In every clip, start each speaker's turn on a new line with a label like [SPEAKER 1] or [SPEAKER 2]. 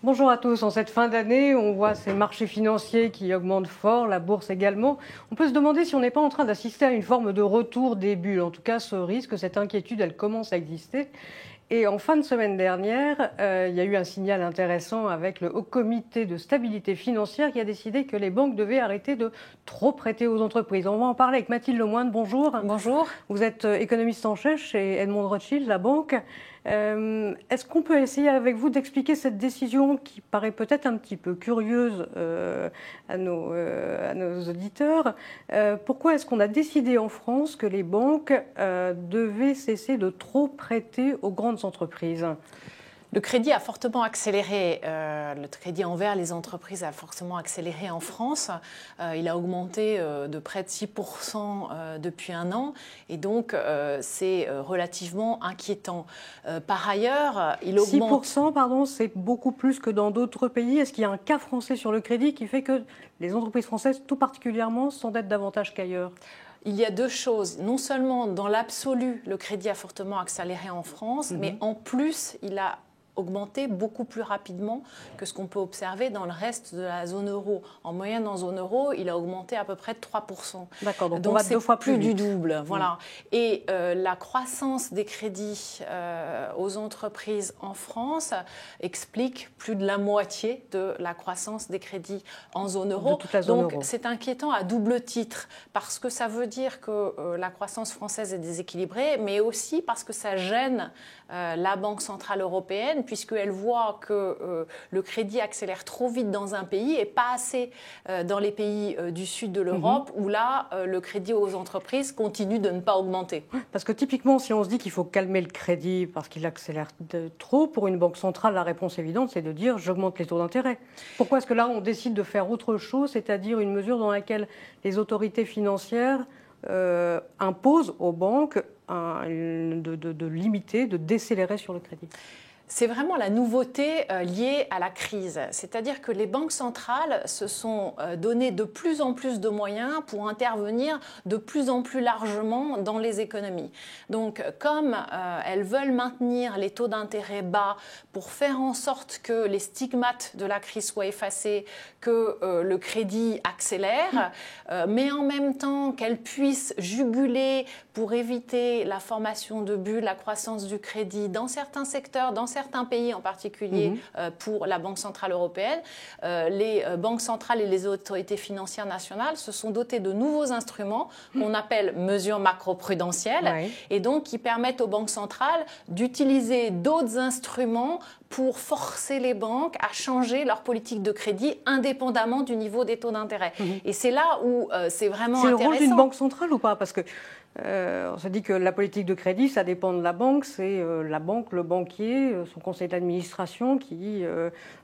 [SPEAKER 1] Bonjour à tous. En cette fin d'année, on voit ces marchés financiers qui augmentent fort, la bourse également. On peut se demander si on n'est pas en train d'assister à une forme de retour des bulles. En tout cas, ce risque, cette inquiétude, elle commence à exister. Et en fin de semaine dernière, il y a eu un signal intéressant avec le Haut Comité de stabilité financière qui a décidé que les banques devaient arrêter de trop prêter aux entreprises. On va en parler avec Mathilde Lemoine. Bonjour.
[SPEAKER 2] Bonjour.
[SPEAKER 1] Vous êtes économiste en chef chez Edmond Rothschild, la banque. Est-ce qu'on peut essayer avec vous d'expliquer cette décision qui paraît peut-être un petit peu curieuse à nos auditeurs? Pourquoi est-ce qu'on a décidé en France que les banques devaient cesser de trop prêter aux grandes entreprises?
[SPEAKER 2] Le crédit a fortement accéléré, le crédit envers les entreprises a fortement accéléré en France. Il a augmenté de près de 6% depuis un an et donc c'est relativement inquiétant. Par ailleurs, il augmente...
[SPEAKER 1] 6%, pardon, c'est beaucoup plus que dans d'autres pays. Est-ce qu'il y a un cas français sur le crédit qui fait que les entreprises françaises, tout particulièrement, s'endettent davantage qu'ailleurs ?
[SPEAKER 2] Il y a deux choses. Non seulement dans l'absolu, le crédit a fortement accéléré en France, mais en plus, il a augmenté beaucoup plus rapidement que ce qu'on peut observer dans le reste de la zone euro. En moyenne, en zone euro, il a augmenté à peu près de 3%.
[SPEAKER 1] D'accord, donc on va 2 fois plus
[SPEAKER 2] du double. Voilà. Et la croissance des crédits aux entreprises en France explique plus de la moitié de la croissance des crédits en zone euro.
[SPEAKER 1] De toute la zone
[SPEAKER 2] donc
[SPEAKER 1] euro.
[SPEAKER 2] C'est inquiétant à double titre, parce que ça veut dire que la croissance française est déséquilibrée, mais aussi parce que ça gêne la Banque centrale européenne, puisqu'elle voit que le crédit accélère trop vite dans un pays et pas assez dans les pays du sud de l'Europe, où là, le crédit aux entreprises continue de ne pas augmenter.
[SPEAKER 1] Parce que typiquement, si on se dit qu'il faut calmer le crédit parce qu'il accélère trop, pour une banque centrale, la réponse évidente, c'est de dire j'augmente les taux d'intérêt. Pourquoi est-ce que là, on décide de faire autre chose, c'est-à-dire une mesure dans laquelle les autorités financières imposent aux banques de limiter, de décélérer sur le crédit?
[SPEAKER 2] C'est vraiment la nouveauté liée à la crise. C'est-à-dire que les banques centrales se sont donné de plus en plus de moyens pour intervenir de plus en plus largement dans les économies. Donc, comme elles veulent maintenir les taux d'intérêt bas pour faire en sorte que les stigmates de la crise soient effacés, que le crédit accélère, mais en même temps qu'elles puissent juguler pour éviter la formation de bulles, la croissance du crédit dans certains secteurs, dans certains pays en particulier pour la Banque centrale européenne, les banques centrales et les autorités financières nationales se sont dotées de nouveaux instruments qu'on appelle mesures macroprudentielles et donc qui permettent aux banques centrales d'utiliser d'autres instruments pour forcer les banques à changer leur politique de crédit indépendamment du niveau des taux d'intérêt. Et c'est là où c'est vraiment intéressant.
[SPEAKER 1] C'est le rôle d'une banque centrale ou pas? Parce que on se dit que la politique de crédit, ça dépend de la banque. C'est la banque, le banquier, son conseil d'administration qui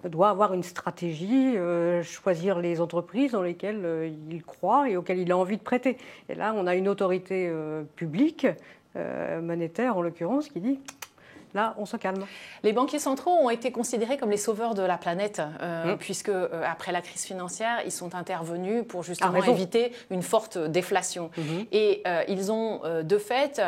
[SPEAKER 1] doit avoir une stratégie, choisir les entreprises dans lesquelles il croit et auxquelles il a envie de prêter. Et là, on a une autorité publique, monétaire en l'occurrence, qui dit... Là, on se calme.
[SPEAKER 2] Les banquiers centraux ont été considérés comme les sauveurs de la planète, puisque après la crise financière, ils sont intervenus pour justement éviter une forte déflation. Et ils ont de fait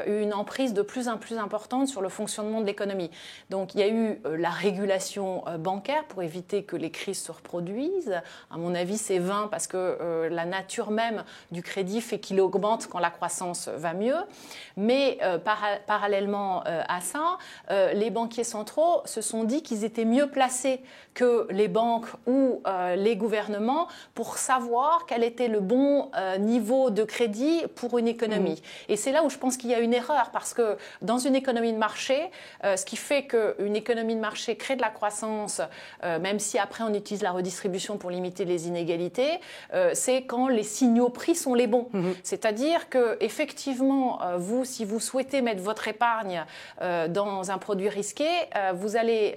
[SPEAKER 2] eu une emprise de plus en plus importante sur le fonctionnement de l'économie. Donc il y a eu la régulation bancaire pour éviter que les crises se reproduisent. À mon avis, c'est vain parce que la nature même du crédit fait qu'il augmente quand la croissance va mieux. Mais parallèlement à ça, les banquiers centraux se sont dit qu'ils étaient mieux placés que les banques ou les gouvernements pour savoir quel était le bon niveau de crédit pour une économie. Et c'est là où je pense qu'il y a une erreur, parce que dans une économie de marché, ce qui fait qu'une économie de marché crée de la croissance, même si après on utilise la redistribution pour limiter les inégalités, c'est quand les signaux prix sont les bons. C'est-à-dire que effectivement, vous, si vous souhaitez mettre votre épargne dans un produit risqué, vous allez,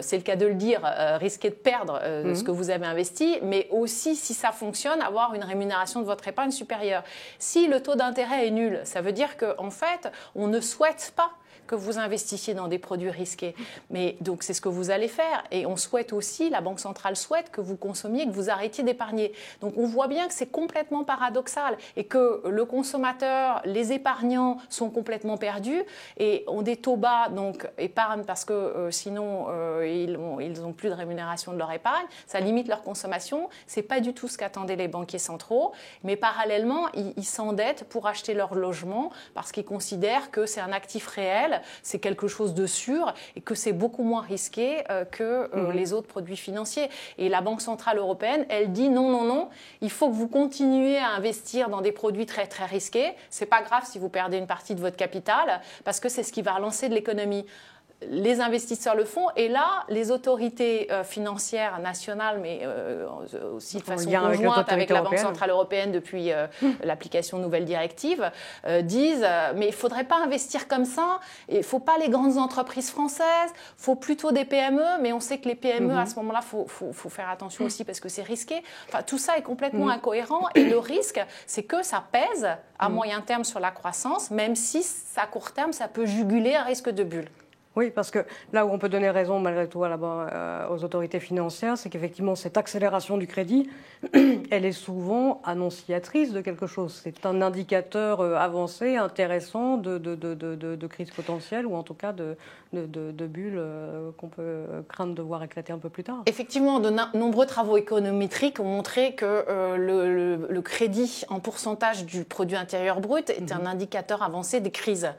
[SPEAKER 2] c'est le cas de le dire, risquer de perdre ce que vous avez investi, mais aussi, si ça fonctionne, avoir une rémunération de votre épargne supérieure. Si le taux d'intérêt est nul, ça veut dire qu'en fait, on ne souhaite pas que vous investissiez dans des produits risqués. Mais donc c'est ce que vous allez faire. Et on souhaite aussi, la Banque centrale souhaite que vous consommiez, que vous arrêtiez d'épargner. Donc on voit bien que c'est complètement paradoxal et que le consommateur, les épargnants sont complètement perdus et ont des taux bas, donc épargnent parce que sinon ils n'ont plus de rémunération de leur épargne. Ça limite leur consommation. Ce n'est pas du tout ce qu'attendaient les banquiers centraux. Mais parallèlement, ils s'endettent pour acheter leur logement parce qu'ils considèrent que c'est un actif réel, c'est quelque chose de sûr et que c'est beaucoup moins risqué que les autres produits financiers. Et la Banque centrale européenne, elle dit non, non, non, il faut que vous continuiez à investir dans des produits très, très risqués. Ce n'est pas grave si vous perdez une partie de votre capital parce que c'est ce qui va relancer de l'économie. Les investisseurs le font et là, les autorités financières nationales, mais aussi de façon conjointe avec la Banque centrale européenne depuis l'application de nouvelles directives, disent mais il ne faudrait pas investir comme ça, il ne faut pas les grandes entreprises françaises, il faut plutôt des PME, mais on sait que les PME, à ce moment-là, il faut faire attention aussi parce que c'est risqué. Enfin, tout ça est complètement incohérent et le risque, c'est que ça pèse à moyen terme sur la croissance, même si à court terme, ça peut juguler un risque de bulle.
[SPEAKER 1] Oui, parce que là où on peut donner raison malgré tout aux autorités financières, c'est qu'effectivement cette accélération du crédit, elle est souvent annonciatrice de quelque chose. C'est un indicateur avancé, intéressant de crise potentielle ou en tout cas de bulles qu'on peut craindre de voir éclater un peu plus tard.
[SPEAKER 2] Effectivement, de nombreux travaux économétriques ont montré que le crédit en pourcentage du produit intérieur brut est un indicateur avancé des crises.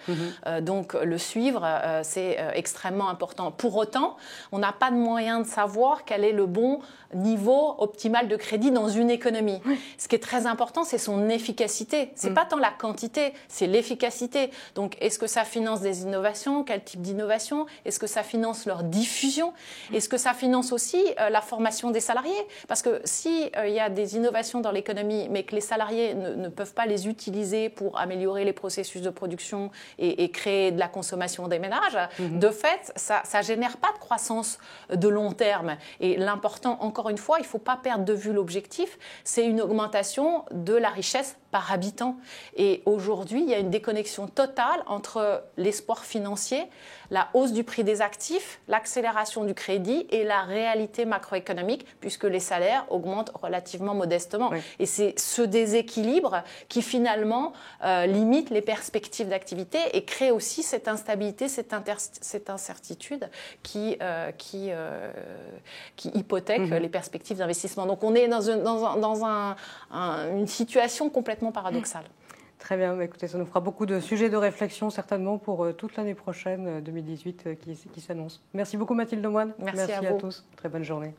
[SPEAKER 2] Donc le suivre, c'est extrêmement important. Pour autant, on n'a pas de moyen de savoir quel est le bon niveau optimal de crédit dans une économie. Ce qui est très important, c'est son efficacité. C'est pas tant la quantité, c'est l'efficacité. Donc, est-ce que ça finance des innovations? Quel type d'innovation? Est-ce que ça finance leur diffusion? Est-ce que ça finance aussi la formation des salariés? Parce que si il y a des innovations dans l'économie, mais que les salariés ne peuvent pas les utiliser pour améliorer les processus de production et créer de la consommation des ménages, de fait, ça ne génère pas de croissance de long terme. Et l'important, encore une fois, il ne faut pas perdre de vue l'objectif, c'est une augmentation de la richesse par habitant. Et aujourd'hui, il y a une déconnexion totale entre l'espoir financier, la hausse du prix des actifs, l'accélération du crédit et la réalité macroéconomique, puisque les salaires augmentent relativement modestement. Oui. Et c'est ce déséquilibre qui finalement limite les perspectives d'activité et crée aussi cette instabilité, cette incertitude qui hypothèque les perspectives d'investissement. Donc on est dans une situation complètement paradoxale.
[SPEAKER 1] Très bien, écoutez, ça nous fera beaucoup de sujets de réflexion certainement pour toute l'année prochaine 2018 qui s'annonce. Merci beaucoup Mathilde Moine.
[SPEAKER 2] Merci à vous.
[SPEAKER 1] Tous. Très bonne journée.